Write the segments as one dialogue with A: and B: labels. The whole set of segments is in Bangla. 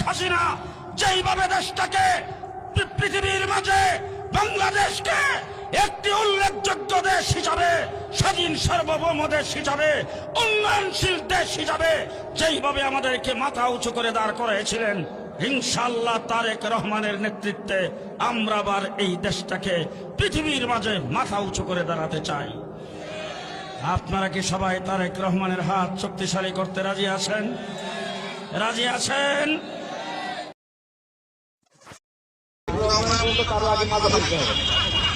A: হাসিনা যেইভাবে দেশটাকে পৃথিবীর মাঝে বাংলাদেশকে একটি উল্লেখযোগ্য দেশ হিসাবে, স্বাধীন সার্বভৌম দেশ হিসাবে, উন্নয়নশীল দেশ হিসাবে যেইভাবে আমাদেরকে মাথা উঁচু করে দাঁড় করেছিলেন, ইনশাআল্লাহ তারেক রহমানের নেতৃত্বে আমরা আবার এই দেশটাকে পৃথিবীর মাঝে মাথা উঁচু করে দাঁড়াতে চাই। আপনারা কি সবাই তারেক রহমানের হাত শক্তিশালী করতে রাজি আছেন? রাজি আছেন?
B: কারো আগে মাজা ভাঙতে হবে,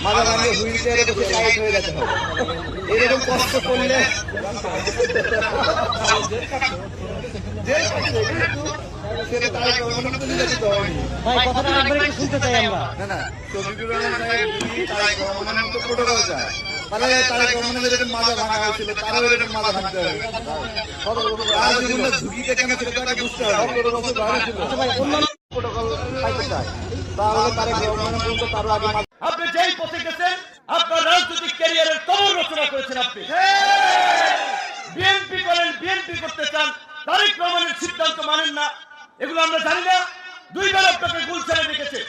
B: মাজা ভাঙলে হুইল চেয়ারে বসে টাইট হয়ে যেতে হবে। এরকম কষ্ট করলে শুনতে চাই আমরা। না না, শফিকুর রহমান সাহেব যদি তারেক রহমানের মতো প্রোটোকল চায়, তাহলে তারেক রহমানের যেরকম মাজা ভাঙা হয়েছিল তারও এরকম মাজা ভাঙতে হবে। আর বিভিন্ন ঝুঁকিতে কেন ছিল তাকে বুঝতে হবে। অন্যান্য প্রোটোকল পাইতে চায়, তাহলে তারেক রহমানের পর্যন্ত তারও আগে।
C: আপনি যেই পথে গেছেন, আপনার রাজনৈতিক ক্যারিয়ারের কবর রচনা করেছেন। আপনি বিএনপি করেন, বিএনপি করতে চান, তারেক রহমানের সিদ্ধান্ত মানেন না, এগুলো আমরা জানি না। দুইবার আপনাকে গুলশানে দেখেছে,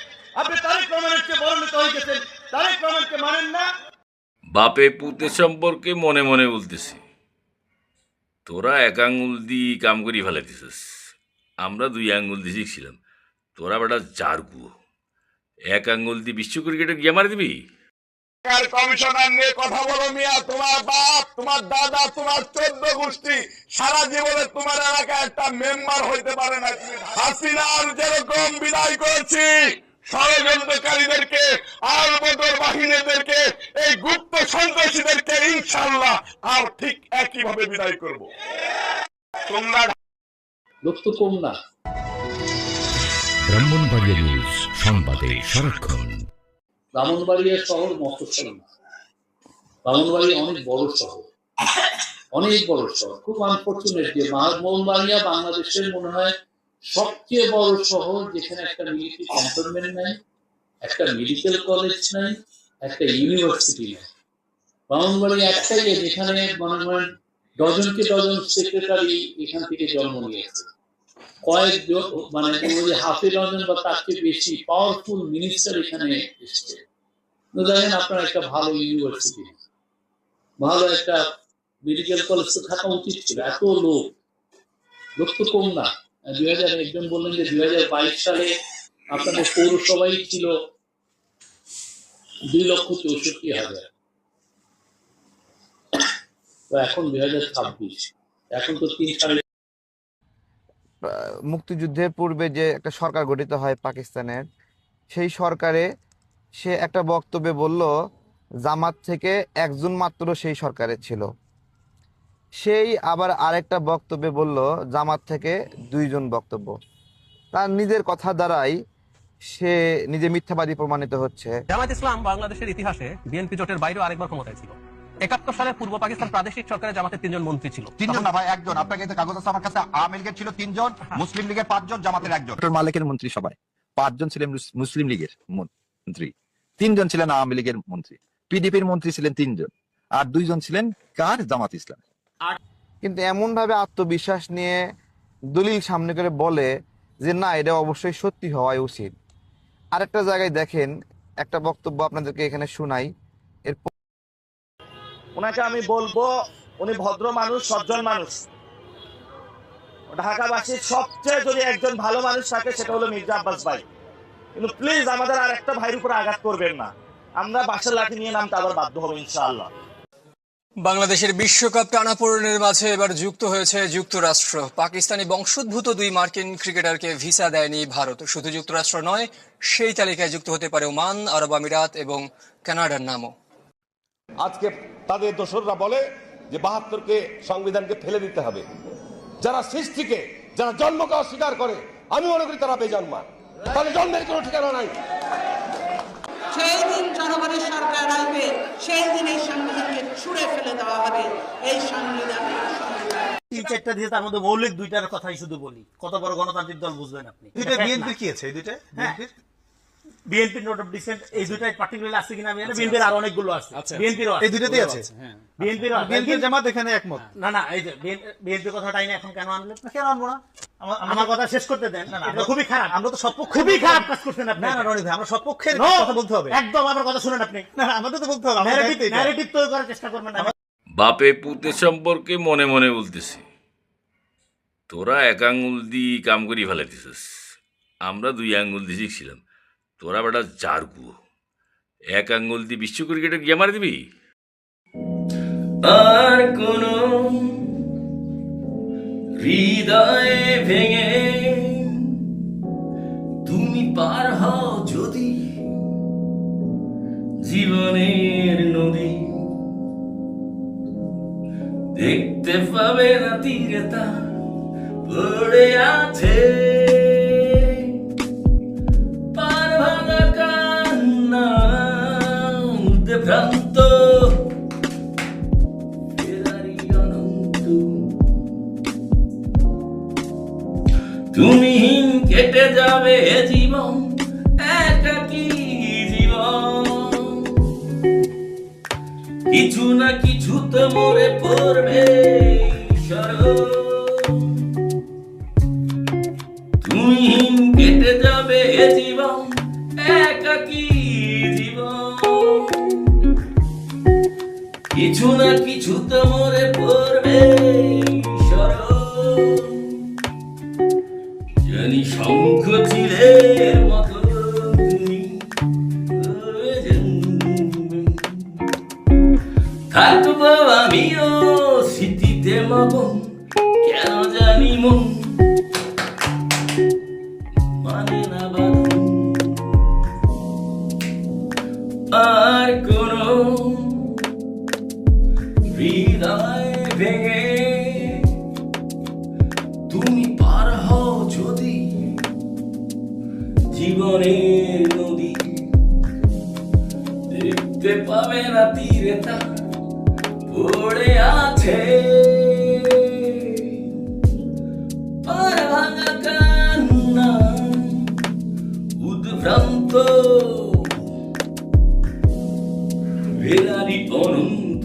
C: আপনি তারেক রহমানের চেয়ে বড় নেতা হয়ে গেছেন, তারেক রহমানকে মানেন না।
D: বাপে পুতে সম্পর্কে মনে মনে বলতেছি, তোরা এক আঙ্গুল দিয়ে কাম করি ফেলাইতেছিস, আমরা 2 আঙ্গুল দিয়ে শিখছিলাম, তোরা বেটা জারগু এক আঙ্গুল দিয়ে বিশ্ব ক্রিকেটে গিয়ে মারি দিবি।
E: কমিশনার নিয়ে কথা বলো মিয়া, তোমার বাপ, তোমার দাদা, তোমার 14 গোষ্ঠী সারা জীবনে তোমার এলাকায় একটা মেম্বার হইতে পারে না। হাসিনার যেরকম বিদায় করেছি ষড়যন্ত্রকারীদেরকে, আর মোটর বাহিনীদেরকে, এই গুপ্ত সন্ত্রাসীদেরকে ইনশাআল্লাহ আর ঠিক একইভাবে বিদায় করব। তোমরা
F: লোক তো কম না।
G: ব্রাহ্মণবাড়িয়া নিউজ, সংবাদে সারাক্ষণ।
F: ব্রাহ্মণবাড়িয়া শহর মফস্বল না, ব্রাহ্মণবাড়িয়া অনেক বড় শহর, অনেক বড় শহর। খুব আনফর্চুনেট যে ব্রাহ্মণবাড়িয়া বাংলাদেশের মনে হয় সবচেয়ে বড় শহর, যেখানে একটা মিলিটারি ক্যান্টনমেন্ট নাই, একটা মেডিকেল কলেজ নাই, একটা ইউনিভার্সিটি নাই। ব্রাহ্মণবাড়িয়া একটাই যেখানে মনে হয় ডজনকে ডজন সেক্রেটারি এখান থেকে জন্ম নিয়েছে, কয়েক মানে হাফে ডজন বা তার চেয়ে বেশি পাওয়ারফুল মিনিস্টার এখানে এসছে। দেখেন আপনার একটা ভালো ইউনিভার্সিটি, ভালো একটা মেডিকেল কলেজ তো থাকা উচিত ছিল। এত লোক তো কম না। 2000 একজন বললেন যে 2022 সালে আপনাদের পৌরসভাই ছিল 2,64,000, তো এখন 2026, এখন তো 3-4।
B: মুক্তিযুদ্ধের পূর্বে যে একটা সরকার গঠিত হয় পাকিস্তানের, সেই সরকারে সে একটা বক্তব্যে বলল জামাত থেকে একজন মাত্র সেই সরকারে ছিল। সেই আবার আরেকটা বক্তব্যে বলল জামাত থেকে 2 জন বক্তব্য। তার নিজের কথা দ্বারাই সে নিজে মিথ্যাবাদী প্রমাণিত হচ্ছে।
H: জামায়াত ইসলাম বাংলাদেশের ইতিহাসে বিএনপি জোটের বাইরেও আরেকবার ক্ষমতায় ছিল। 71 সালে পূর্ব পাকিস্তান প্রাদেশিক সরকারে জামাতের 3 জন মন্ত্রী ছিল।
I: 3 জন না ভাই, 1 জন। আপনার কাছে কাগজ আছে, আমার কাছে আওয়ামী লীগের ছিল 3 জন, মুসলিম লীগের 5 জন, জামাতের 1 জন।
G: মালিকের মন্ত্রী সবাই 5 জন ছিলেন মুসলিম লীগের মন্ত্রী, 3 জন ছিলেন আওয়ামী লীগের মন্ত্রী, পিডিপির মন্ত্রী ছিলেন 3 জন, আর 2 জন ছিলেন কার? জামাত ইসলাম।
B: কিন্তু এমন ভাবে আত্মবিশ্বাস নিয়ে দলিল সামনে করে বলে যে না, এটা অবশ্যই সত্যি হওয়া উচিত। আরেকটা জায়গায় দেখেন, একটা বক্তব্য আপনাদেরকে এখানে শোনাই। এরপর
C: ওনাকে আমি বলবো, উনি ভদ্র মানুষ, সজ্জন মানুষ। ঢাকাবাসীর সবচেয়ে যদি একজন ভালো মানুষ থাকে সেটা হলো মির্জা আব্বাস ভাই। কিন্তু প্লিজ আমাদের আর একটা ভাইয়ের উপরে আঘাত করবেন না, আমরা বাসার লাঠি নিয়ে নামতে আবার বাধ্য হবো ইনশাআল্লাহ।
J: বাংলাদেশের বিশ্বকাপ টানাপোড়েনের মাঝে এবার যুক্ত হয়েছে যুক্তরাষ্ট্র। পাকিস্তানি বংশোদ্ভূত 2 মার্কিন ক্রিকেটারকে ভিসা দেয়নি ভারত। শুধু যুক্তরাষ্ট্র নয়, সেই তালিকায় যুক্ত হতে পারে ওমান, আরব আমিরাত এবং কানাডার নামও।
E: আজকে তাদের দোসররা বলে যে 72কে সংবিধানকে ফেলে দিতে হবে। যারা সৃষ্টিকে, যারা জন্মকে অস্বীকার করে, আমি মনে করি তারা বেজন্মা, তাদের জন্মের কোনো ঠিকানা নাই।
K: সেই দিন জনগণের সরকার আসবে, সেই দিন এই সংবিধানকে ছুঁড়ে ফেলে দেওয়া হবে। এই সংবিধান
C: 3-4টা দিয়ে তার মধ্যে মৌলিক 2টার কথাই শুধু বলি। কত বড় গণতান্ত্রিক দল বুঝবেন আপনি?
I: এটা বিএনপি কি আছে? এই দুইটা বিএনপির
C: বিএনপি নোট অফ ডিসেন্ট এই দুটাই পার্টিকুলারলি আছে কিনা আমি জানি বিএনপির আরো অনেকগুলো আছে বিএনপির
I: এই দুটাতেই আছে
C: বিএনপির
I: বিএনপি জামাত এখানে একমত
C: না না এই যে বিএনপি কথাটাই না এখন কেন আনলেন কেন আনবো না আমার কথা শেষ করতে দেন না এটা খুবই খারাপ
I: আমরা তো সব পক্ষ
C: খুবই খারাপ কাজ করছেন আপনি
I: না না রনি ভাই আমরা সব পক্ষের
C: No!
I: কথা বলতে হবে
C: একদম আমার কথা শুনেন আপনি
I: না আমাদের তো বলতে হবে
C: ন্যারেটিভ তৈরি করার চেষ্টা করবেন না
D: বাপে পুতে সম্পর্কে মনে মনে বলতেছি তোরা এক আঙ্গুল দিয়ে কাম করি ফেলাইতেছিস আমরা 2 আঙ্গুল দিয়ে শিখছিলাম তোরা বেটা 4 গুয়ো এক আঙ্গুল দিয়ে বিশ্ব ক্রিকেটে গিয়ে মারি দিবি আর কোন হৃদয়ে ভেঙে তুমি পার হও যদি জীবনের নদী দেখতে পাবে না তীরে তা পড়ে আছে পার ভাঙা কান্না উঠে ভ্রান্ত ফেরারি অনন্ত তুমি কেটে যাবে জীবন একাকী জীবন কিছু না কিছু তো মরে পড়বে তুমি কেটে যাবে জীবন একাকী জীবন কিছু না কিছু তো মরে পড়বে জানি শঙ্খ চিলের মতো তুমি থাকবো আমিও স্মৃতিতে মগন কেন জানি মন মানে না বাঁধন আর কোন হৃদয় ভেঙে তুমি পার হও যদি জীবনের নদী দেখতে পাবে না তীরে তা পড়ে আছে পার ভাঙা কান্না উদ্ভ্রান্ত ফেরারি অনন্ত